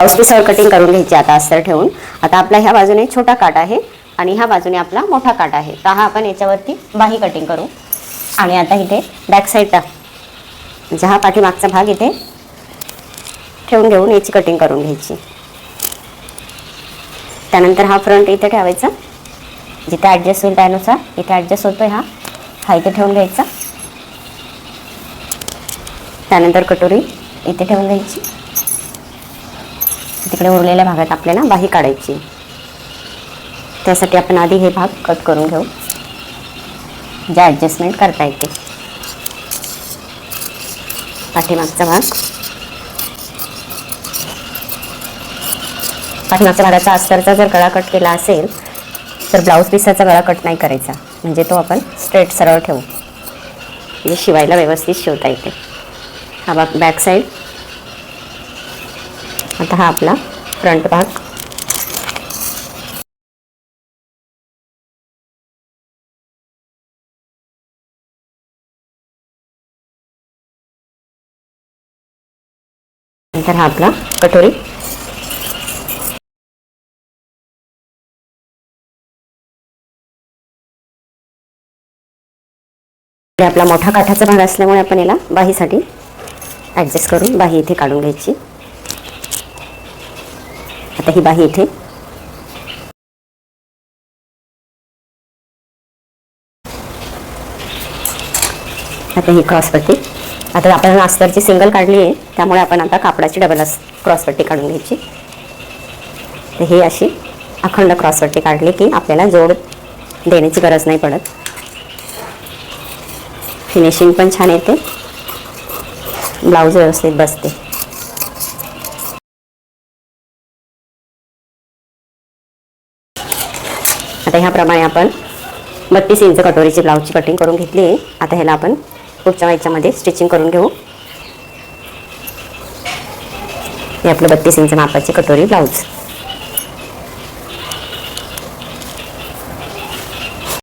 Blouse पीसवर cutting करून घ्यायची आता अस्तर ठेवून. आता आपला ह्या बाजूने छोटा काट आहे आणि ह्या बाजूने आपला मोठा काट आहे. तर हा आपण याच्यावरती बाही कटिंग करू. आणि आता इथे बॅक साईडला म्हणजे हा पाठीमागचा भाग इथे ठेवून घेऊन याची कटिंग करून घ्यायची. त्यानंतर हा फ्रंट इथे ठेवायचा, जिथे ॲडजस्ट होईल त्यानुसार. इथे ॲडजस्ट होतोय हा इथे ठेवून घ्यायचा. त्यानंतर कटोरी इथे ठेवून घ्यायची. तिकडे उरलेल्या भागात आपल्याला बाही काढायची. त्यासाठी आपण आधी हे भाग कट करून घेऊ, जे ॲडजस्टमेंट करता येते. पाठीमागचा भागाचा अस्तरचा जर गळा कट केला असेल तर ब्लाऊज पीसाचा गळा कट नाही करायचा, म्हणजे तो आपण स्ट्रेट सरळ ठेवू, म्हणजे शिवायला व्यवस्थित शिवता येते. हा भाग बॅक साईड. आता हा आपला फ्रंट भाग. नंतर हा आपला कटोरी. आपला मोठा काठाचा भाग असल्यामुळे आपण याला बाहीसाठी ॲडजस्ट करून बाही इथे काढून घ्यायची. आता ही बाही इथे. आता ही क्रॉसपट्टी. आता आपण अस्तरची सिंगल काढली आहे, त्यामुळे आपण आता कापडाची डबल क्रॉसपट्टी काढून घ्यायची. तर ही अशी अखंड क्रॉसपट्टी काढली की आपल्याला जोड देण्याची गरज नाही पडत. फिनिशिंग पण छान येते, ब्लाऊज व्यवस्थित बसते. आता ह्याप्रमाणे आपण 32 इंच कटोरीची ब्लाऊजची कटिंग करून घेतली आहे. आता ह्याला आपण पुढच्या याच्यामध्ये स्टिचिंग करून घेऊ. हे आपलं 32 इंच मापाची कटोरी ब्लाऊज.